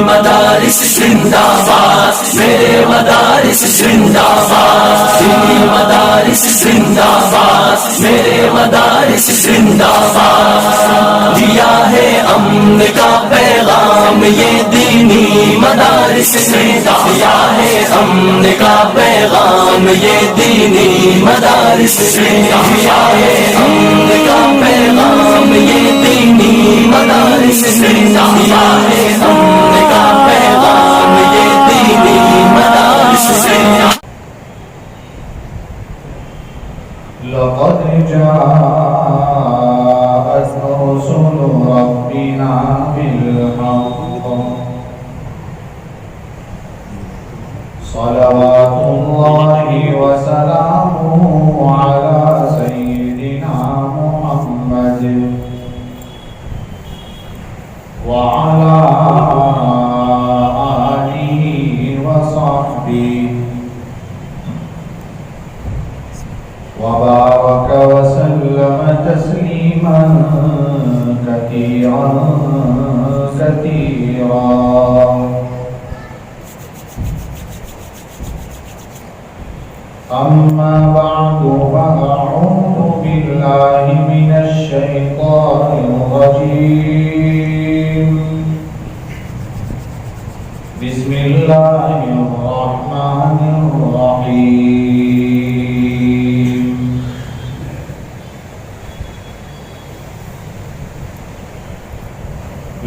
مدارس زندہ باد، میرے مدارس زندہ باد، دینی مدارس زندہ باد، میرے مدارس زندہ باد، دیا ہے امن کا پیغام یہ دینی مدارس نے، دیا ہے امن کا پیغام یہ دینی مدارس نے، دیا ہے امن کا پیغام یہ دینی مدارس نے، دیا ہے امن کا پیغام یہ دینی مدارس نے۔ لقد جاءت رسل ربنا بالحق صلوات الله وسلامه على سيدنا محمد وعلى آله وصحبه وبارك وسلم تسليما كثيرا كثيرا۔ أما بعد فأعوذ بالله من الشيطان الرجيم، بسم الله الرحمن الرحيم۔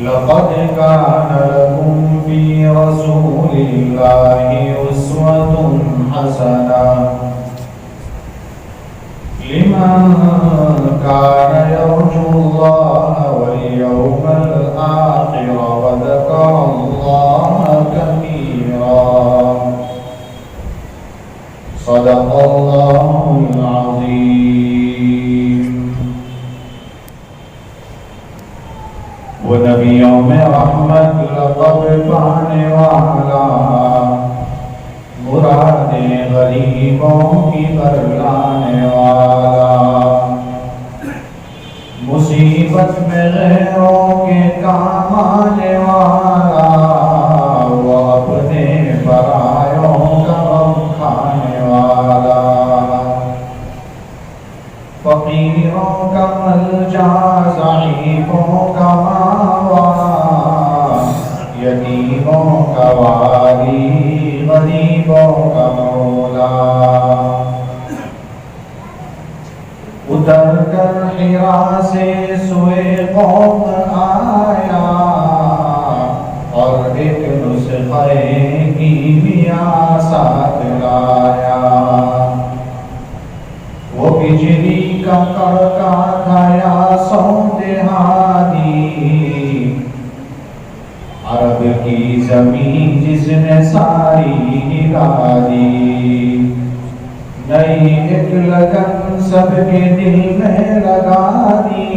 لقد كان لكم في رسول الله أسوة حسنة لمن كان يرجو الله واليوم الآخر وذكر الله كثيرا، صدق الله العظيم۔ وہ نبیوں میں رحمت لقب پانے والا، مرادیں غریبوں کی برلانے والا، مصیبت میں غیروں کے کام آنے والا، وہ اپنے برائیوں کا غم کھانے والا، فقیروں کا ملجا ضعیفوں کا ماوا، یتیموں کا والی غریبوں کا مولا، اتر کر حرا سے سوئے قوم آیا، اور ایک نسخہ کیمیا ساتھ لایا، وہ بجلی کا کڑکا تھا یا سوندہانی، عرب کی زمین جس نے ساری ہلا دی، نئی ایک لگن سب کے دل میں لگا دی،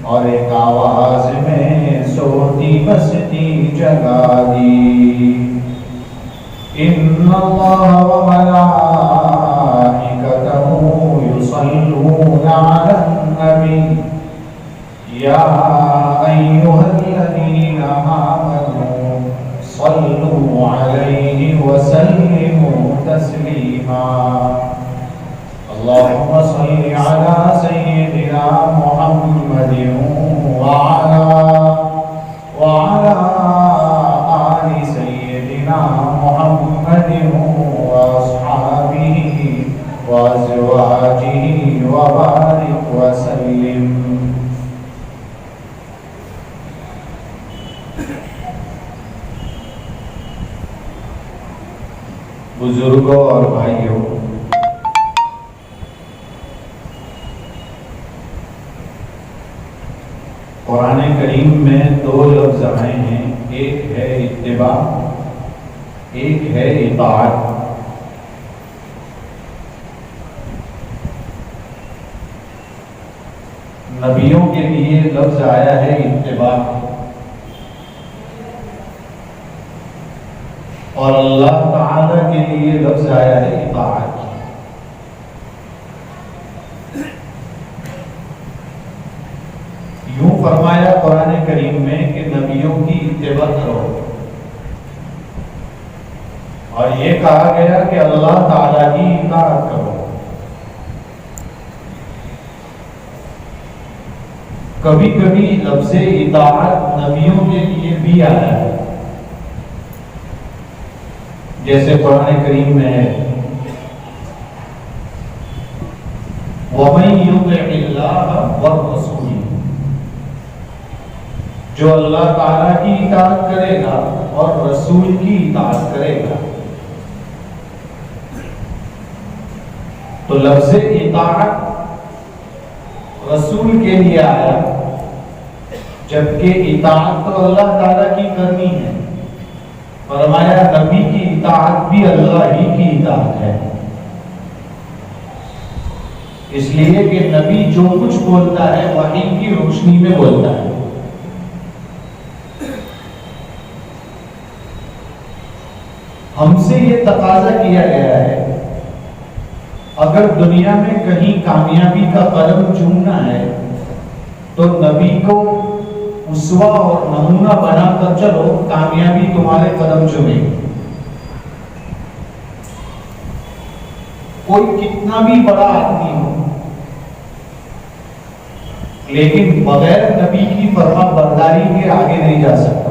اور ایک آواز میں سوتی بستی جگا دی، ان اللہ وملائکتہ یصلون علی النبی یا ایھا الذین آمنوا صلوا علیہ وسلموا تسلیما۔ اللہم صل علی سیدنا محمد وعلی آل سیدنا محمد واصحابہ وازواجہ وبارک وسلم۔ بزرگوں اور بھائیوں، قرآن کریم میں دو لفظ آئے ہیں، ایک ہے اتباع، ایک ہے اطاعت۔ نبیوں کے لیے لفظ آیا ہے اتباع، اور اللہ تعالی کے لیے لفظ آیا ہے اطاعت۔ یوں فرمایا قرآن کریم میں کہ نبیوں نبیوں کی اتباع کرو. اور یہ کہا گیا کہ اللہ تعالیٰ کی اطاعت کرو. کبھی کبھی لفظ اطاعت نبیوں کے لیے بھی آیا ہے، جیسے قرآن کریم میں ہے وَمَن يُطِعِ اللَّهَ وَالرَّسُولِ، جو اللہ تعالیٰ کی اطاعت کرے گا اور رسول کی اطاعت کرے گا. تو لفظ اطاعت رسول کے لیے آیا، جبکہ اطاعت تو اللہ تعالیٰ کی کرنی ہے. فرمایا نبی کی اطاعت بھی اللہ ہی کی اطاعت ہے، اس لیے کہ نبی جو کچھ بولتا ہے وحی کی روشنی میں بولتا ہے. ہم سے یہ تقاضا کیا گیا ہے اگر دنیا میں کہیں کامیابی کا قدم چومنا ہے تو نبی کو اسوہ اور نمونہ بنا کر چلو، کامیابی تمہارے قدم چومے. کوئی کتنا بھی بڑا آدمی ہو لیکن بغیر نبی کی فرما برداری کے آگے نہیں جا سکتا.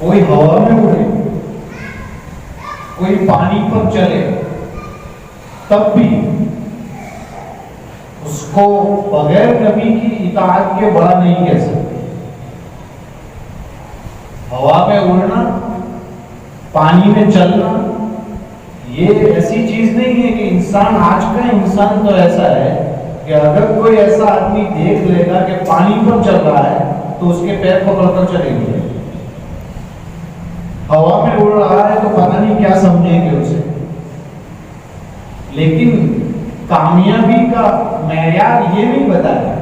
کوئی ہوا میں اڑے، کوئی پانی پر چلے، تب بھی اس کو بغیر نبی کی اطاعت کے بڑا نہیں کہہ سکتے. ہوا میں اڑنا، پانی میں چلنا، یہ ایسی چیز نہیں ہے کہ انسان، آج کا انسان تو ایسا ہے کہ اگر کوئی ایسا آدمی دیکھ لے گا کہ پانی پر چل رہا ہے تو اس کے پیر پکڑ کر چلے گی. ہوا میں اڑ رہا ہے تو پتہ نہیں کیا سمجھیں گے اسے. لیکن کامیابی کا معیار یہ نہیں بتایا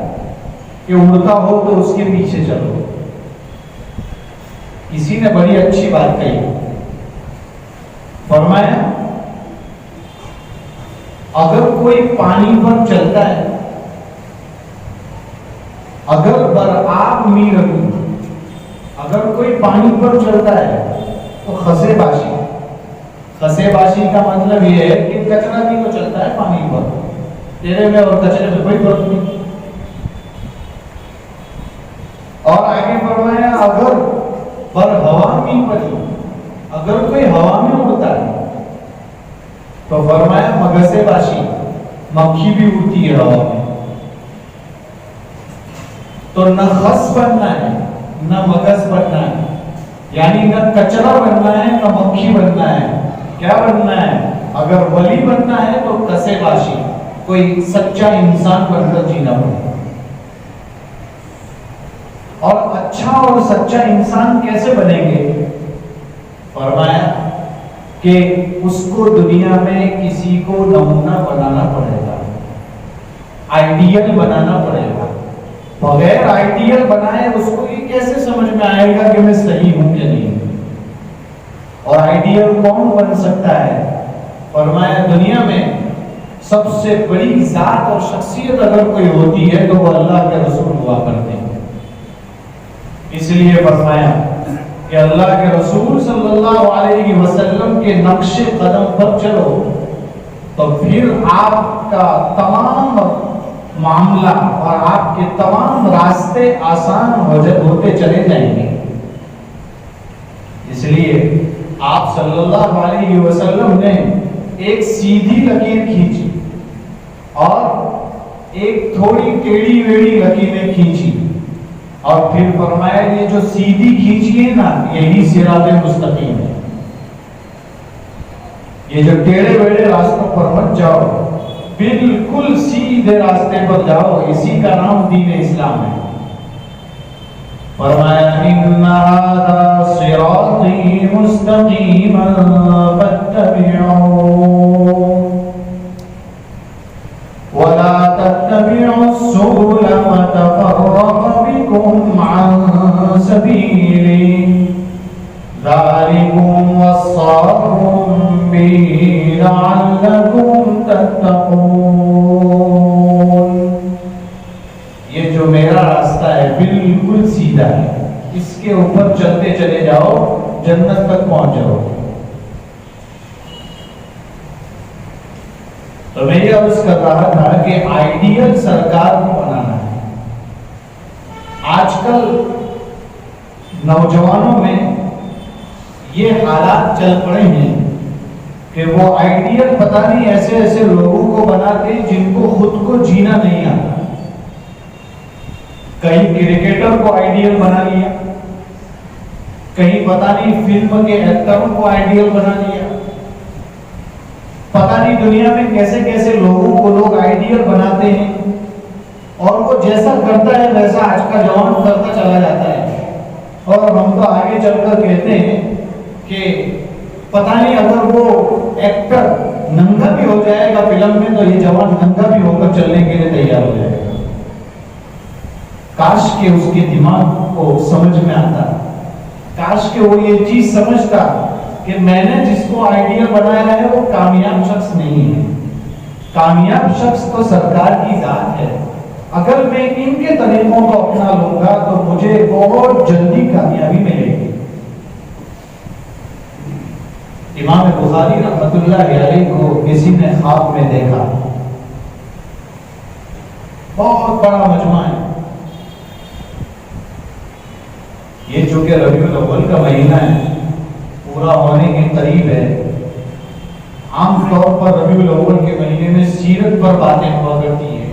کہ اڑتا ہو تو اس کے پیچھے چلو. کسی نے بڑی اچھی بات کہی، فرمایا اگر کوئی پانی پر چلتا ہے، اگر برآب میرمی، اگر کوئی پانی پر چلتا ہے تو خسے باشی. خسے باشی کا مطلب یہ ہے کہ کچرا بھی تو چلتا ہے پانی پر، تیرے میں اور کچرے میں کوئی فرق نہیں. اور آگے فرمایا اگر پر ہوا میں پڑی، اگر کوئی ہوا میں اڑتا ہے تو فرمایا مگسے باشی، مکھی بھی اڑتی ہے ہوا میں. تو نہ خس بننا ہے نہ مگس بننا ہے، یعنی نہ کچرا بننا ہے نہ مکھی بننا ہے. کیا بننا ہے؟ اگر ولی بننا ہے تو کسے باشی، کوئی سچا انسان بن کر جینا پڑے. اور اچھا اور سچا انسان کیسے بنیں گے؟ فرمایا کہ اس کو دنیا میں کسی کو نمونہ بنانا پڑے گا، آئیڈیل بنانا پڑے گا. بغیر آئیڈیل بنائے اس کو یہ کیسے سمجھ میں آئے گا کہ میں صحیح ہوں کہ نہیں؟ اور آئیڈیل کون بن سکتا ہے؟ فرمایا دنیا میں سب سے بڑی ذات اور شخصیت اگر کوئی ہوتی ہے تو وہ اللہ کے رسول ہوا کرتے ہیں. اس لیے فرمایا کہ اللہ کے رسول صلی اللہ علیہ وسلم کے نقش قدم پر چلو تو پھر آپ کا تمام معاملہ اور آپ کے تمام راستے آسان ہوتے چلے جائیں گے. اس لیے آپ صلی اللہ علیہ وسلم نے ایک سیدھی لکیر کھینچی اور ایک تھوڑی ٹیڑھی ویڑھی لکیریں کھینچی، اور پھر فرمایا یہ جو سیدھی کھینچی ہے نا یہی صراط مستقیم ہے. یہ جو ٹیڑھے ویڑھے راستوں پر مت جاؤ، بالکل سیدھے راستے پر جاؤ، اسی کا نام دین اسلام ہے. فرمایا ان ھذا صراطی مستقیما فاتبعوہ ولا تتبعوا السبل فتفرق بكم عن سبيله ذلكم وصاكم به لعلكم تتقون. یہ جو میرا راستہ ہے بالکل سیدھا ہے، اس کے اوپر چلتے چلے جاؤ، جنت تک پہنچ جاؤ۔ تو میں یہ عرض کر رہا تھا کہ آئیڈیل سرکار کو بنانا ہے۔ آج کل نوجوانوں میں یہ حالات چل پڑے ہیں کہ وہ آئیڈیل پتہ نہیں ایسے ایسے لوگوں کو بناتے ہیں جن کو خود کو جینا نہیں آتا۔ کہیں کرکٹر کو آئیڈیل بنا لیا، کہیں پتہ نہیں فلم کے ایکٹروں کو آئیڈیل بنا لیا، پتہ نہیں دنیا میں کیسے کیسے لوگوں کو لوگ آئیڈیل بناتے ہیں، اور وہ جیسا کرتا ہے ویسا آج کا جوان کرتا چلا جاتا ہے۔ اور ہم تو آگے چل کر کہتے ہیں کہ پتہ نہیں اگر وہ ایکٹر ننگا بھی ہو جائے گا فلم میں تو یہ جوان ننگا بھی ہو کر چلنے کے لیے تیار ہو جائے گا۔ کاش کہ اس کے دماغ کو سمجھ میں آتا، کاش کہ وہ یہ چیز سمجھتا کہ میں نے جس کو آئیڈیل بنایا ہے وہ کامیاب شخص نہیں ہے، کامیاب شخص تو سرکار کی ذات ہے۔ اگر میں ان کے طریقوں کو اپنا لوں گا تو مجھے بہت جلدی کامیابی ملے گی۔ امام بخاری رحمۃ اللہ علیہ کو کسی نے خواب میں دیکھا، بہت بڑا مجمع ہے، یہ چونکہ ربیع الاول کا مہینہ ہے، پورا ہونے کے قریب ہے۔ عام طور پر ربیع الاول کے مہینے میں سیرت پر باتیں ہوا کرتی ہیں،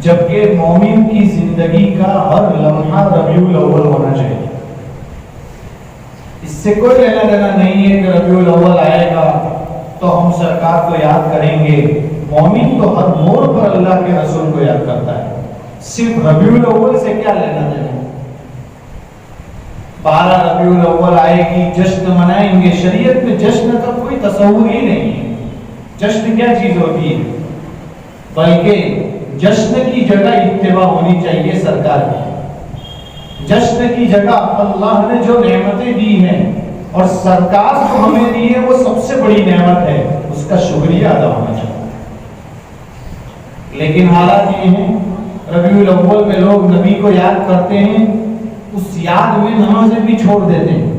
جبکہ مومن کی زندگی کا ہر لمحہ ربیع الاول ہونا چاہیے۔ اس سے کوئی لینا دینا نہیں ہے کہ ربیع الاول آئے گا تو ہم سرکار کو یاد کریں گے۔ مومن تو ہر موڑ پر اللہ کے رسول کو یاد کرتا ہے، صرف ربیع الاول سے کیا لینا دینا۔ 12 ربیع الاول آئے گی، جشن منائیں گے، شریعت میں جشن کا کوئی تصور ہی نہیں ہے۔ جشن کیا چیز ہوتی ہے؟ بلکہ جشن کی جگہ اتباع ہونی چاہیے سرکار کی۔ جشن کی جگہ اللہ نے جو نعمتیں دی ہیں اور سرکار کو ہمیں دی ہے وہ سب سے بڑی نعمت ہے، اس کا شکریہ ادا ہونا چاہیے۔ لیکن حالات یہ ہیں ربیع الاول میں لوگ نبی کو یاد کرتے ہیں، اس یاد میں نمازیں بھی چھوڑ دیتے ہیں،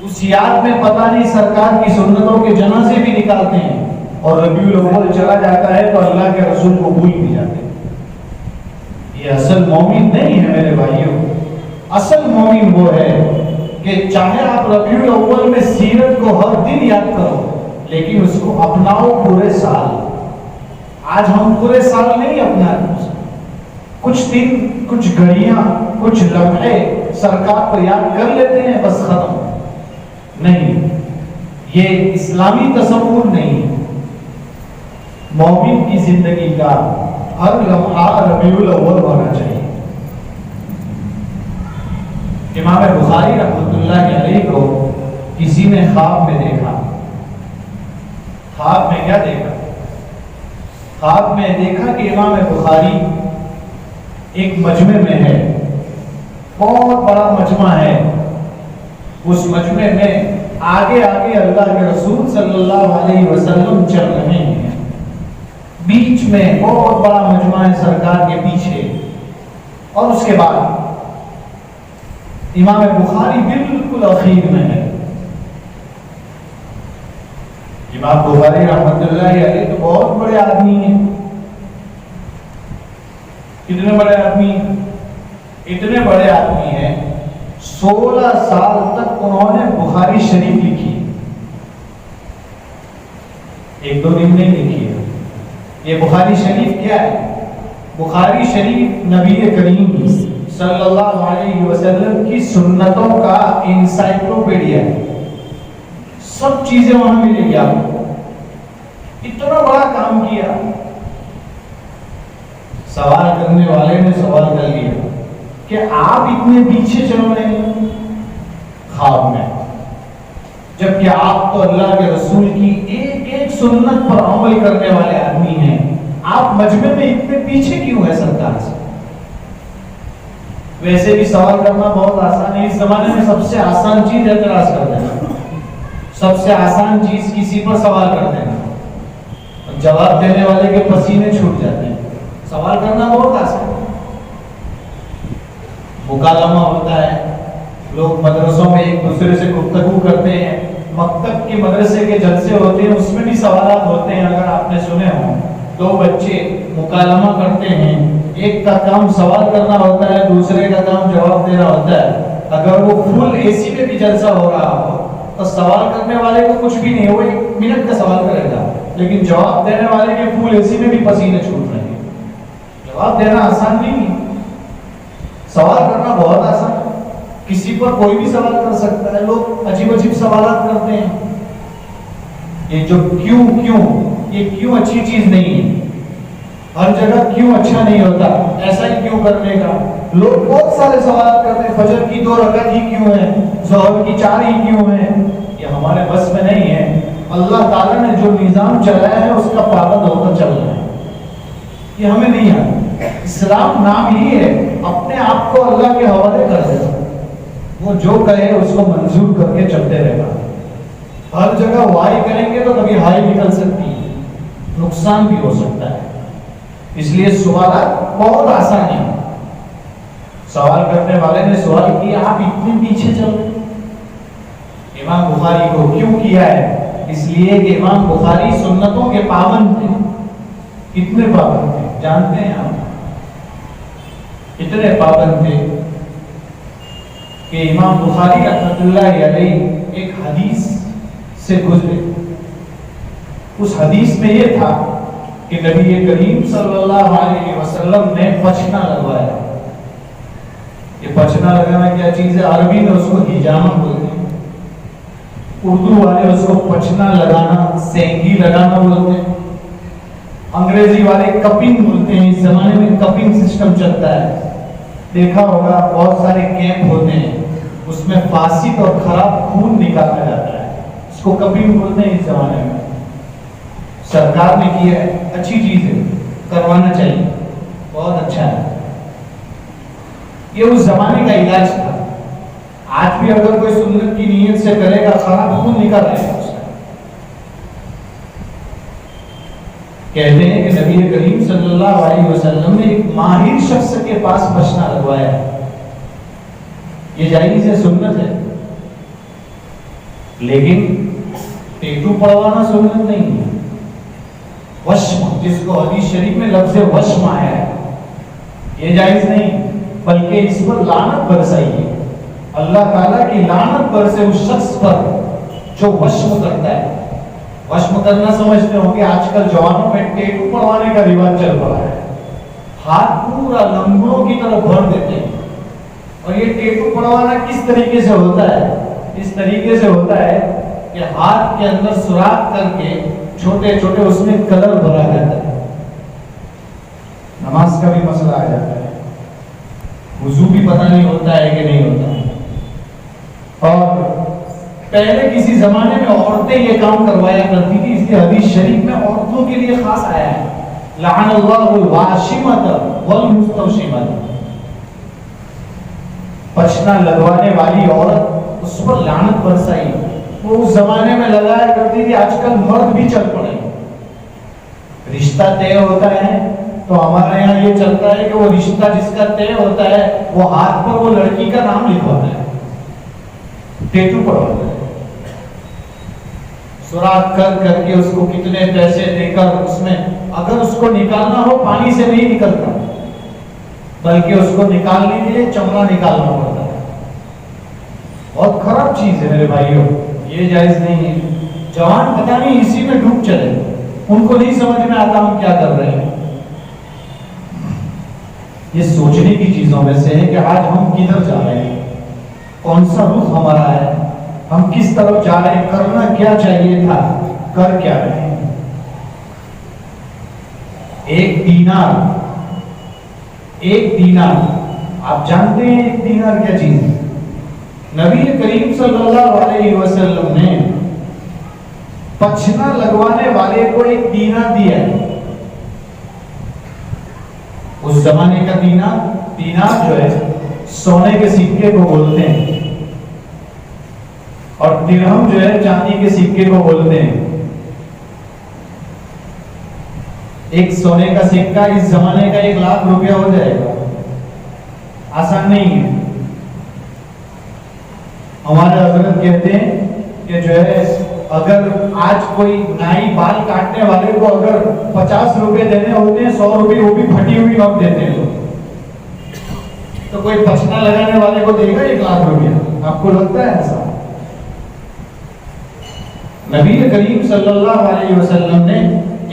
اس یاد میں پتہ نہیں سرکار کی سنتوں کے جنازے بھی نکالتے ہیں، اور ربیع الاول چلا جاتا ہے تو اللہ کے رسول کو بھول بھی جاتے ہیں۔ یہ اصل مومن نہیں ہے میرے بھائیوں۔ اصل مومن وہ ہے کہ چاہے آپ ربیع الاول میں سیرت کو ہر دن یاد کرو، لیکن اس کو اپناؤ پورے سال۔ آج ہم پورے سال نہیں اپناتے، کچھ دن، کچھ گھڑیاں، کچھ لمحے سرکار کو یاد کر لیتے ہیں، بس ختم۔ نہیں، یہ اسلامی تصور نہیں۔ مومن کی زندگی کا ہر لمحہ ربیع الاول ہونا چاہیے۔ امام بخاری رحمۃ اللہ علیہ کو کسی نے خواب میں دیکھا۔ خواب میں کیا دیکھا؟ خواب میں دیکھا کہ امام بخاری ایک مجمع میں ہے، بہت بڑا مجمع ہے، اس مجمع میں آگے آگے اللہ کے رسول صلی اللہ علیہ وسلم چل رہے ہیں، بیچ میں بہت بڑا مجمع ہے سرکار کے پیچھے، اور اس کے بعد امام بخاری بالکل اخیر میں ہے۔ امام بخاری رحمۃ اللہ علیہ تو بہت بڑے آدمی ہیں۔ کتنے بڑے آدمی ہیں؟ اتنے بڑے آدمی ہیں 16 سال تک انہوں نے بخاری شریف لکھی، ایک دو دن نہیں لکھی ہے۔ یہ بخاری شریف کیا ہے؟ بخاری شریف نبی کریم صلی اللہ علیہ وسلم کی سنتوں کا انسائکلوپیڈیا ہے، سب چیزیں وہاں ملے گی آپ کو۔ اتنا بڑا کام کیا، سوال کرنے والے نے سوال کر لیا کہ آپ اتنے پیچھے چل رہے ہیں خواب میں، جبکہ آپ تو اللہ کے رسول کی ایک ایک سنت پر عمل کرنے والے آدمی ہیں، آپ مجمع میں اتنے پیچھے کیوں ہیں سرکار سے؟ ویسے بھی سوال کرنا بہت آسان ہے، اس زمانے میں سب سے آسان چیز اعتراض کر دینا، سب سے آسان چیز کسی پر سوال کر دینا، جواب دینے والے کے پسینے چھوٹ جاتے ہیں۔ سوال کرنا بہت آسان ہے، گفتگو کرتے ہیں، مکتب کے مدرسے کے جلسے ہوتے ہیں، اس میں بھی سوالات ہوتے ہیں، اگر آپ نے سنے ہوں، دو بچے مکالمہ کرتے ہیں، ایک کا کام سوال کرنا ہوتا ہے، دوسرے کا کام جواب دینا ہوتا ہے۔ اگر وہ فل اے سی میں بھی جلسہ ہو رہا ہو تو سوال کرنے والے کو کچھ بھی نہیں، وہ 1 منٹ کا سوال کرے گا، لیکن جواب دینے والے کے فل اے سی میں بھی پسینے چھوٹ رہے ہیں۔ جواب دینا آسان نہیں ہے، سوال کرنا بہت آسان ہے، کسی پر کوئی بھی سوال کر سکتا ہے۔ لوگ عجیب عجیب سوالات کرتے ہیں، یہ جو کیوں یہ کیوں اچھی چیز نہیں ہے، ہر جگہ کیوں اچھا نہیں ہوتا، ایسا ہی کیوں کرنے کا۔ لوگ بہت سارے سوالات کرتے ہیں، فجر کی 2 رکعت ہی کیوں ہے، ظہر کی 4 ہی کیوں ہے، یہ ہمارے بس میں نہیں ہے۔ اللہ تعالیٰ نے جو نظام چلایا ہے اس کا پابند ہو کر چلنا ہے، یہ ہمیں نہیں آتا۔ اسلام نام ہی ہے، اپنے آپ کو اللہ کے حوالے کر دے، وہ جو کہے اس کو منظور کر کے چلتے رہنا۔ ہر جگہ وائی کریں گے تو کبھی ہائی نکل سکتی ہے، نقصان بھی ہو سکتا ہے۔ اس لیے سوالات بہت آسان ہیں۔ سوال کرنے والے نے سوال کیا، آپ اتنے پیچھے چل رہے۔ امام بخاری کو کیوں کیا ہے؟ اس لیے کہ امام بخاری سنتوں کے پابند تھے۔ کتنے پابند تھے جانتے ہیں آپ؟ اتنے پابند تھے کہ امام بخاری رحمۃ اللہ علیہ ایک حدیث سے گزرے۔ اس حدیث میں یہ تھا کہ نبی کریم صلی اللہ علیہ وسلم نے پچھنا لگوایا۔ یہ پچھنا لگانا کیا چیز ہے؟ عربی میں اس کو ہجامہ بولتے ہیں، اردو والے اس کو پچھنا لگانا، سینگی لگانا بولتے ہیں، انگریزی والے کپنگ بولتے ہیں۔ اس زمانے میں کپنگ سسٹم چلتا ہے، دیکھا ہوگا بہت سارے کیمپ ہوتے ہیں، اس میں فاسد اور خراب خون نکالا جاتا ہے، اس کو کپنگ بولتے ہیں۔ اس زمانے میں سرکار نے کیا ہے، اچھی چیز ہے، کروانا چاہیے، بہت اچھا ہے۔ یہ اس زمانے کا علاج تھا۔ آج بھی اگر کوئی سنت کی نیت سے کرے گا، خراب خون نکل رہے گا اس کا۔ کہتے ہیں کہ نبی کریم صلی اللہ علیہ وسلم نے ایک ماہر شخص کے پاس پچھنا لگوایا۔ یہ جائز ہے، سنت ہے، لیکن ٹیٹو پڑوانا سنت نہیں ہے۔ وشم، جس کو حدیث شریف میں لفظ وشم آیا ہے، یہ جائز نہیں، بلکہ اس پر لعنت برسائی ہے۔ اللہ تعالیٰ کی لعنت برسے اس شخص پر جو وشم کرتا ہے۔ وشم کرنا سمجھتے ہوں گے، آج کل جوانوں میں ٹیٹو پڑوانے کا رواج چل پڑا ہے، ہاتھ پورا لمبوں کی طرف بھر دیتے ہیں۔ اور یہ ٹیٹو پڑوانا کس طریقے سے ہوتا ہے؟ اس طریقے سے ہوتا ہے کہ ہاتھ کے اندر سوراخ کر کے چھوٹے چھوٹے اس میں کلر بھرا جاتا ہے۔ نماز کا بھی مسئلہ آ جاتا ہے، وضو بھی پتہ نہیں ہوتا ہے کہ نہیں ہوتا ہے۔ اور پہلے کسی زمانے میں عورتیں یہ کام کروایا کرتی تھی، اس لیے حدیث شریف میں عورتوں کے لیے خاص آیا ہے، لعن اللہ الواشمۃ والمستوشمۃ۔ پچھنا لگوانے والی عورت، اس پر لعنت برسائی۔ وہ اس زمانے میں لگایا کرتی تھی، آج کل مرد بھی چل پڑے۔ رشتہ طے ہوتا ہے تو ہمارے یہاں یہ چلتا ہے کہ وہ رشتہ جس کا طے ہوتا ہے وہ ہاتھ پر وہ لڑکی کا نام لکھواتا ہے، ٹیٹو پڑواتا ہے، سوراخ کر کر کے اس کو کتنے پیسے دے کر اس میں، اگر اس کو نکالنا ہو پانی سے نہیں نکلتا، بلکہ اس کو نکالنے کے لیے چمڑا نکالنا پڑتا ہے۔ بہت خراب چیز ہے میرے بھائیوں، یہ جائز نہیں ہے۔ جوان پتہ نہیں اسی میں ڈوب چلے، ان کو نہیں سمجھ میں آتا ہم کیا کر رہے ہیں۔ یہ سوچنے کی چیزوں میں سے ہے کہ آج ہم کدھر جا رہے ہیں، کون سا رخ ہمارا ہے، ہم کس طرف جا رہے ہیں، کرنا کیا چاہیے تھا، کر کیا رہے ہیں۔ ایک دینار، آپ جانتے ہیں ایک دینار کیا چیز ہے؟ نبی کریم صلی اللہ علیہ وسلم نے پچھنا لگوانے والے کو ایک دینار دیا ہے۔ اس زمانے کا دینار جو ہے سونے کے سکے کو بولتے ہیں، اور درہم جو ہے چاندی کے سکے کو بولتے ہیں۔ ایک سونے کا سکہ اس زمانے کا 1 لاکھ روپیہ ہو جائے گا، آسان نہیں ہے۔ ہمارے حضرت کہتے ہیں کہ جو ہے اگر آج کوئی نائی بال کاٹنے والے کو اگر 50 روپے دینے ہوتے ہیں 100 روپے وہ بھی پھٹی ہوئی نوٹ دیتے ہیں لوگ، تو کوئی پچنا لگانے والے کو دے گا 1 لاکھ روپیہ؟ آپ کو لگتا ہے ایسا؟ نبی کریم صلی اللہ علیہ وسلم نے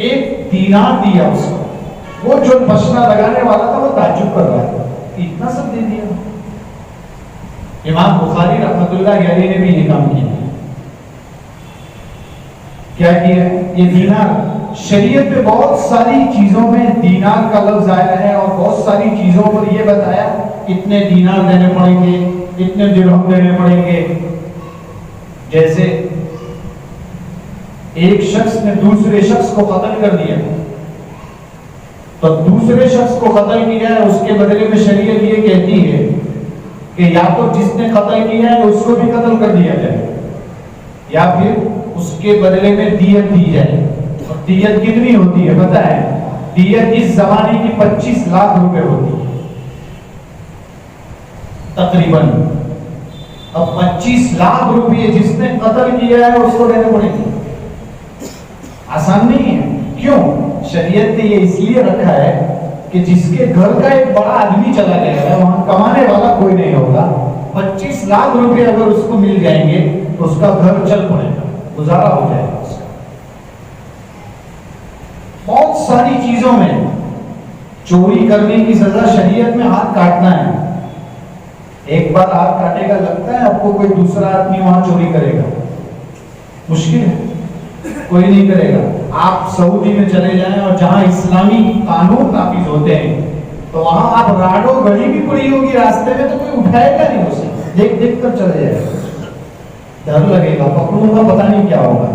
1 دینار دیا اس کو، وہ جو پچنا لگانے والا تھا وہ تعجب کر رہا تھا کہ اتنا سب دے دیا۔ امام بخاری رحمۃ اللہ علیہ نے بھی یہ کام کیا۔ کیا کیا؟ یہ دینار، شریعت میں بہت ساری چیزوں میں دینار کا لفظ آیا ہے اور بہت ساری چیزوں پر یہ بتایا اتنے دینار دینے پڑیں گے، اتنے درہم دینے پڑیں گے۔ جیسے ایک شخص نے دوسرے شخص کو قتل کر دیا تو دوسرے شخص کو قتل کیا ہے، اس کے بدلے میں شریعت یہ کہتی ہے کہ یا تو جس نے قتل کیا ہے اس کو بھی قتل کر دیا جائے، یا پھر اس کے بدلے میں دیت دی جائے۔ اور دیت کتنی ہوتی ہے پتہ ہے؟ دیت اس زمانے کی 25 لاکھ روپے ہوتی ہے تقریباً۔ اب 25 لاکھ روپے جس نے قتل کیا ہے اس کو دینے پڑیں گے، آسان نہیں ہے۔ کیوں؟ شریعت نے یہ اس لیے رکھا ہے کہ جس کے گھر کا ایک بڑا آدمی چلا گیا ہے وہاں کمانے والا کوئی نہیں ہوگا، 25 لاکھ روپے اگر اس کو مل جائیں گے تو اس کا گھر چل پڑے گا، گزارا ہو جائے گا اس کا۔ بہت ساری چیزوں میں چوری کرنے کی سزا شریعت میں ہاتھ کاٹنا ہے۔ ایک بار ہاتھ کاٹے گا، لگتا ہے آپ کو کوئی دوسرا آدمی وہاں چوری کرے گا؟ مشکل ہے، کوئی نہیں کرے گا۔ آپ سعودی میں چلے جائیں اور جہاں اسلامی قانون نافذ ہوتے ہیں تو وہاں آپ راڈو گھڑی بھی پڑی ہوگی راستے میں تو کوئی اٹھائے گا نہیں اسے، دیکھ دیکھ کر چلے جائے گا، ڈر لگے گا، پکڑوں گا پتہ نہیں کیا ہوگا۔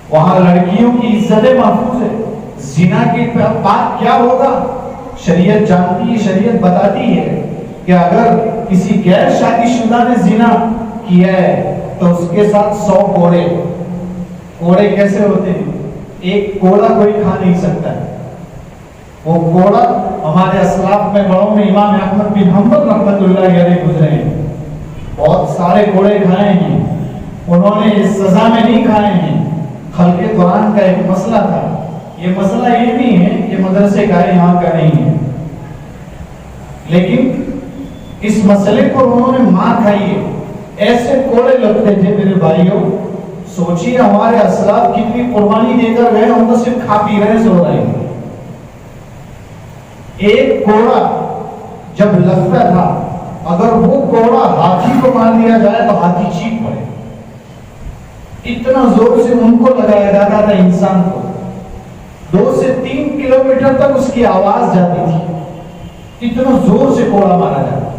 وہاں لڑکیوں کی عزت محفوظ ہے، زنا کے بعد کیا ہوگا شریعت جانتی ہے، شریعت بتاتی ہے کہ اگر کسی غیر شادی شدہ نے زنا کیا ہے تو اس کے ساتھ 100 کوڑے۔ کوڑے کیسے ہوتے ہیں؟ ایک کوڑا کوئی کھا نہیں سکتا ہے، وہ کوڑا ہمارے اسلاف میں بڑوں میں امام احمد بن حنبل رحمۃ اللہ علیہ گزرے ہیں، بہت سارے کوڑے کھائے ہیں، انہوں نے اس سزا میں نہیں کھائے ہیں۔ خلق قرآن کا ایک مسئلہ تھا، یہ مسئلہ یہ نہیں ہے، یہ مدرسے کا یہاں کا نہیں ہے، لیکن اس مسئلے پر انہوں نے مار کھائی ہے، ایسے کوڑے لگتے تھے میرے بھائیوں۔ سوچیے ہمارے اسلاف کتنی قربانی دے کر گئے، ہم تو صرف کھا پی رہے، سو رہے ہیں۔ ایک کوڑا جب لگتا تھا اگر وہ کوڑا ہاتھی کو مار دیا جائے تو ہاتھی چیخ پڑے، اتنا زور سے ان کو لگایا جاتا تھا انسان کو، 2 سے 3 کلومیٹر تک اس کی آواز جاتی تھی، اتنا زور سے کوڑا مارا جاتا۔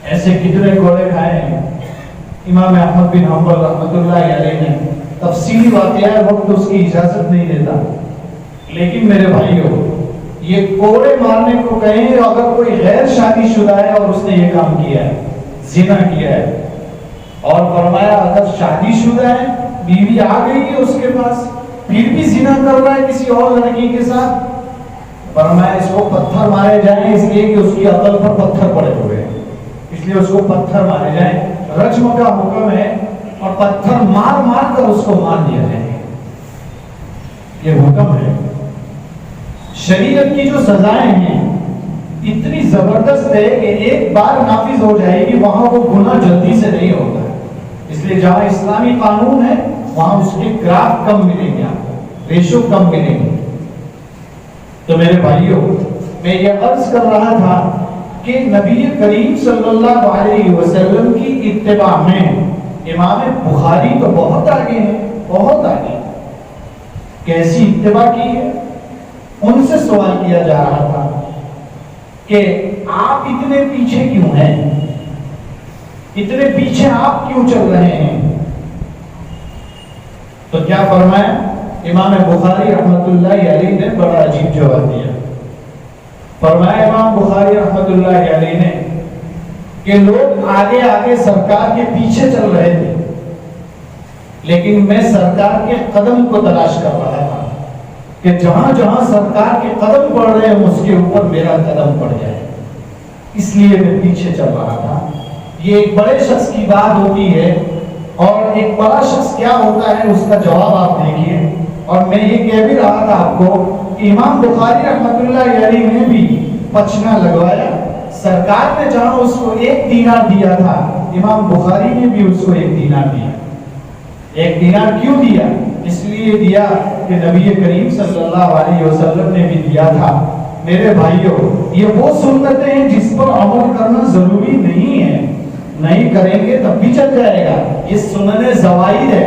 ایسے کتنے کوڑے کھائے ہیں امام احمد بن حنبل رحمۃ اللہ علیہ نے۔ تفصیلی واقعہ ہے، وقت اس کی اجازت نہیں دیتا، لیکن میرے بھائیوں یہ کوڑے مارنے کو کہیں اگر کوئی غیر شادی شدہ ہے اور اس نے یہ کام کیا ہے، زنا کیا ہے، اور فرمایا اگر شادی شدہ ہے، بیوی آ گئی ہے اس کے پاس، پھر بھی زنا کر رہا ہے کسی اور لڑکی کے ساتھ، فرمایا اس کو پتھر مارے جائیں، اس لیے کہ اس کی عقل پر پتھر پڑے ہوئے ہیں، اس لیے اس کو پتھر مارے جائیں۔ رجم کا حکم ہے اور پتھر مار مار کر اس کو مار دیا جائے، یہ حکم ہے۔ شریعت کی جو سزائیں ہیں اتنی زبردست ہے کہ ایک بار نافذ ہو جائے گی وہاں وہ گناہ جلدی سے نہیں ہوتا ہے، اس لیے جہاں اسلامی قانون ہے وہاں اس کے گراف کم ملیں گے، آپ کو ریشو کم ملیں گے۔ تو میرے بھائیوں میں یہ عرض کر رہا تھا کہ نبی کریم صلی اللہ علیہ وسلم کی اتباع میں امام بخاری تو بہت آگے ہیں، بہت آگے۔ کیسی اتباع کی ہے؟ ان سے سوال کیا جا رہا تھا کہ آپ اتنے پیچھے کیوں ہیں، اتنے پیچھے آپ کیوں چل رہے ہیں؟ تو کیا فرمایا امام بخاری رحمۃ اللہ علیہ نے؟ بڑا عجیب جواب دیا۔ فرمایا امام بخاری رحمۃ اللہ علیہ نے کہ لوگ آگے آگے سرکار کے پیچھے چل رہے تھے، لیکن میں سرکار کے قدم کو تلاش کر رہا تھا کہ جہاں جہاں سرکار کے قدم پڑ رہے ہیں اس کے اوپر میرا قدم پڑ جائے، اس لیے میں پیچھے چل رہا تھا۔ یہ ایک بڑے شخص کی بات ہوتی ہے، اور ایک بڑا شخص کیا ہوتا ہے اس کا جواب آپ دیکھیے۔ اور میں یہ کہہ بھی رہا تھا آپ کو کہ امام بخاری رحمۃ اللہ علیہ نے بھی پچنا لگوایا، سرکار نے جہاں اس کو 1 دینار دیا تھا، امام بخاری نے بھی اس کو 1 دینار دیا۔ 1 دینار کیوں دیا؟ اس لیے دیا کہ نبی کریم صلی اللہ علیہ وسلم نے بھی دیا تھا۔ میرے بھائیوں، یہ وہ سنتیں ہیں جس پر عمل کرنا ضروری نہیں ہے، نہیں کریں گے تب بھی چل جائے گا۔ یہ سنن زوائد ہے،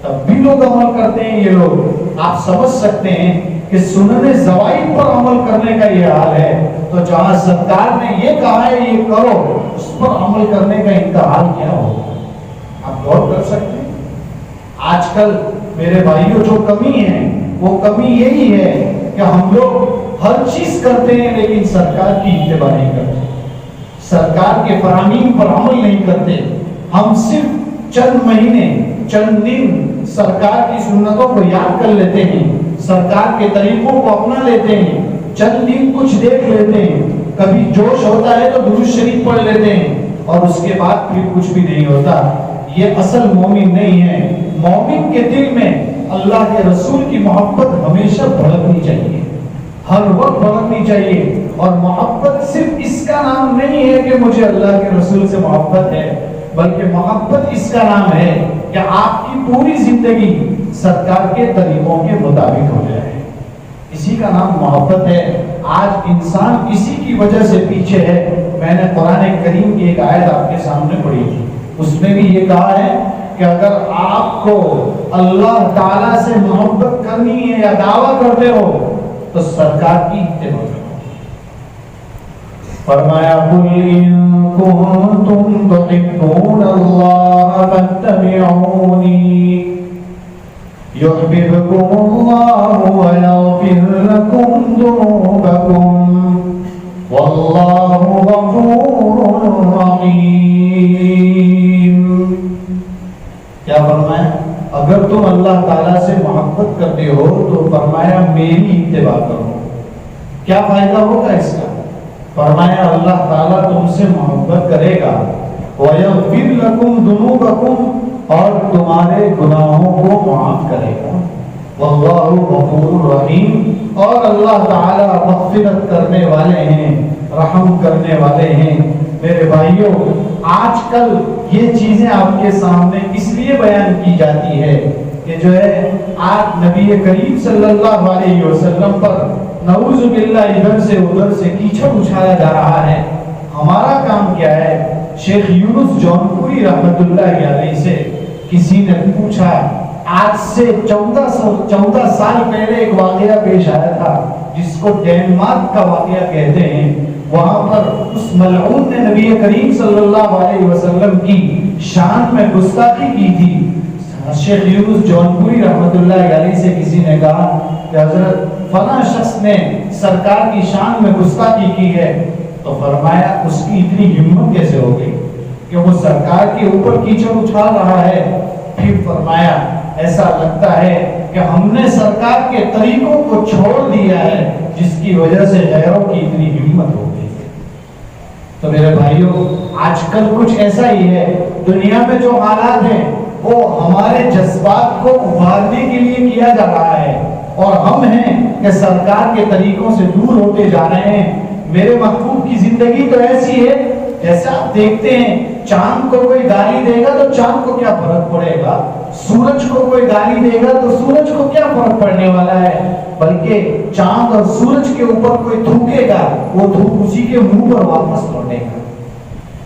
تب بھی لوگ عمل کرتے ہیں۔ یہ لوگ آپ سمجھ سکتے ہیں کہ سنن زوائد پر عمل کرنے کا یہ حال ہے، تو جہاں سرکار نے یہ کہا ہے یہ کرو، اس پر عمل کرنے کا انتہا کیا ہوگا؟ آپ غور کر سکتے ہیں۔ آج کل میرے بھائیوں جو کمی ہے وہ کمی یہی ہے کہ ہم لوگ ہر چیز کرتے ہیں لیکن سرکار کی اتباع نہیں کرتے، سرکار کے فرامین پر عمل نہیں کرتے۔ ہم صرف چند مہینے، چند دن سرکار کی سنتوں کو یاد کر لیتے ہیں، سرکار کے طریقوں کو اپنا لیتے ہیں، چند دن کچھ دیکھ لیتے ہیں، کبھی جوش ہوتا ہے تو درود شریف پڑھ لیتے ہیں، اور اس کے بعد پھر کچھ بھی نہیں ہوتا۔ یہ اصل مومن نہیں ہے۔ مومن کے دل میں اللہ کے رسول کی محبت ہمیشہ بھڑکنی چاہیے، ہر وقت بھڑکنی چاہیے۔ اور محبت صرف اس کا نام نہیں ہے کہ مجھے اللہ کے رسول سے محبت ہے، بلکہ محبت اس کا نام ہے کہ آپ کی پوری زندگی سرکار کے طریقوں کے مطابق ہو جائے، اسی کا نام محبت ہے۔ آج انسان اسی کی وجہ سے پیچھے ہے۔ میں نے قرآن کریم کی ایک آیت آپ کے سامنے پڑھی تھی، اس میں بھی یہ کہا ہے کہ اگر آپ کو اللہ تعالیٰ سے محبت کرنی ہے یا دعویٰ کرتے ہو تو سرکار کی اتباع کرو۔ فرمایا قُلْ إِن كُنتُمْ تُحِبُّونَ اللَّهَ فَاتَّبِعُونِي يُحْبِبْكُمُ اللَّهُ وَيَغْفِرْ لَكُمْ ذُنُوبَكُمْ وَاللَّهُ غَفُورٌ رَحِيمٌ۔ کیا فرمایا؟ اگر تم اللہ تعالیٰ سے محبت کرتے ہو تو فرمایا میری اتباع کرو۔ کیا فائدہ ہوگا اس کا؟ فرمایا اللہ تعالیٰ تم سے محبت کرے گا، وَيَغْفِرْ لَكُمْ ذُنُوبَكُمْ، اور تمہارے گناہوں کو معاف کرے گا، وَاللَّهُ غَفُورٌ رَحِيمٌ، اور اللہ تعالیٰ مغفرت کرنے والے ہیں، رحم کرنے والے ہیں۔ میرے بھائیوں، آج کل یہ چیزیں آپ کے سامنے اس لیے بیان کی جاتی ہے کہ جو ہے آج نبی کریم صلی اللہ علیہ وسلم پر نعوذ باللہ ادھر سے ادھر سے کیچڑ اچھالا جا رہا ہے۔ ہمارا کام کیا ہے؟ شیخ یونس جونپوری رحمت اللہ علیہ سے کسی نے پوچھا، آج سے 14 سال پہلے ایک واقعہ پیش آیا تھا جس کو ڈینمارک کا واقعہ کہتے ہیں۔ وہاں پر اس ملعون نے نبی کریم صلی اللہ علیہ وسلم کی شان میں گستاخی کی تھی۔ شیخ یونس جونپوری رحمت اللہ علیہ سے کسی نے کہا کہ حضرت فلاں شخص نے سرکار کی شان میں گستاخی کی ہے، تو فرمایا اس کی اتنی ہمت کیسے ہو گئی کہ وہ سرکار کے اوپر کیچڑ اچھال رہا ہے؟ پھر فرمایا ایسا لگتا ہے کہ ہم نے سرکار کے طریقوں کو چھوڑ دیا ہے جس کی وجہ سے غیروں کی اتنی ہمت ہو گئی۔ تو میرے بھائیوں، آج کل کچھ ایسا ہی ہے، دنیا میں جو حالات ہیں وہ ہمارے جذبات کو ابھارنے کے لیے کیا جا رہا ہے، اور ہم ہیں کہ سرکار کے طریقوں سے دور ہوتے جا رہے ہیں۔ میرے محبوب کی زندگی تو ایسی ہے جیسے آپ دیکھتے ہیں، چاند کو کوئی گالی دے گا تو چاند کو کیا فرق پڑے گا، سورج کو کوئی گالی دے گا تو سورج کو کیا فرق پڑنے والا ہے، بلکہ چاند اور سورج کے اوپر کوئی تھوکے گا وہ تھوک اسی کے منہ پر واپس لوٹے گا۔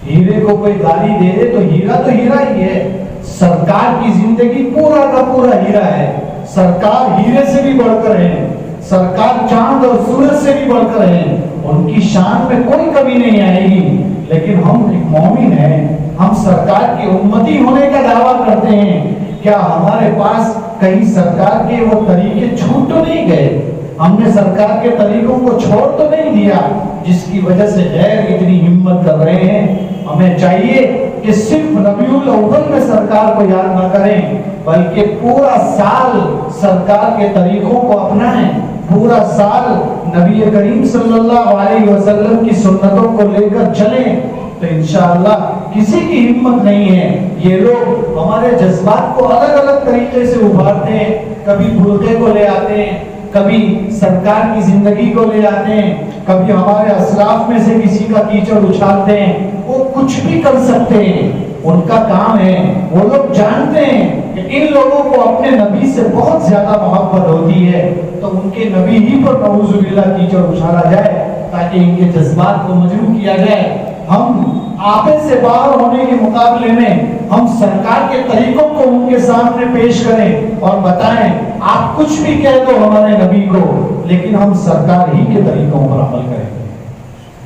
ہیرے کو کوئی گالی دے دے تو ہیرا ہی ہے۔ سرکار کی زندگی پورا کا پورا ہیرا ہے، سرکار ہیرے سے بھی بڑھ کر ہیں، سرکار چاند اور سورج سے بھی بڑھ کر ہیں، ان کی شان میں کوئی کمی نہیں آئے گی۔ لیکن ہم ایک مومن ہیں، ہم سرکار کی امتی ہونے کا دعویٰ کرتے ہیں، کیا ہمارے پاس کہیں سرکار کے وہ طریقے چھوٹ تو نہیں گئے؟ ہم نے سرکار کے طریقوں کو چھوڑ تو نہیں دیا جس کی وجہ سے غیر اتنی ہمت کر رہے ہیں؟ ہمیں چاہیے کہ صرف ربیع الاول میں سرکار کو یاد نہ کریں بلکہ پورا سال سرکار کے طریقوں کو اپنائیں، پورا سال نبی کریم صلی اللہ علیہ وسلم کی سنتوں کو لے کر چلیں، تو انشاءاللہ کسی کی ہمت نہیں ہے. یہ لوگ ہمارے جذبات کو الگ الگ طریقے سے ابھارتے ہیں. کبھی برقعے کو لے آتے ہیں, کبھی سرکار کی زندگی کو لے آتے ہیں, کبھی ہمارے اسلاف میں سے کسی کا کیچڑ اچھالتے ہیں. وہ کچھ بھی کر سکتے ہیں, ان کا کام ہے. وہ لوگ جانتے ہیں کہ ان لوگوں کو اپنے نبی سے بہت زیادہ محبت ہوتی ہے, تو ان کے نبی ہی پر نعوذ باللہ کیچڑ اچھالا جائے تاکہ ان کے جذبات کو مجروح کیا جائے. ہم آپے سے باہر ہونے کے مقابلے میں ہم سرکار کے طریقوں کو ان کے سامنے پیش کریں اور بتائیں آپ کچھ بھی کہہ دو ہمارے نبی کو, لیکن ہم سرکار ہی کے طریقوں پر عمل کریں.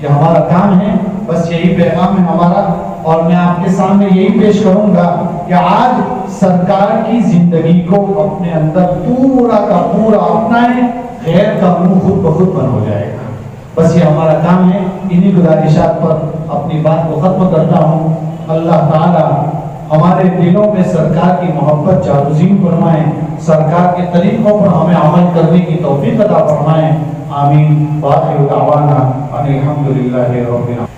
یہ ہمارا کام ہے. بس یہی پیغام ہے ہمارا, اور میں آپ کے سامنے یہی پیش کروں گا کہ آج سرکار کی زندگی کو اپنے اندر پورا کا پورا اپنائیں, غیر کا منہ خود بخود بند ہو جائے گا. بس یہ ہمارا کام ہے. انہی گزارشات پر اپنی بات کو ختم کرتا ہوں. اللہ تعالی ہمارے دلوں میں سرکار کی محبت جاگزین فرمائیں, سرکار کے طریقوں پر ہمیں عمل کرنے کی توفیق عطا فرمائیں. آمین. وآخر دعوانا ان الحمد للہ رب العالمین.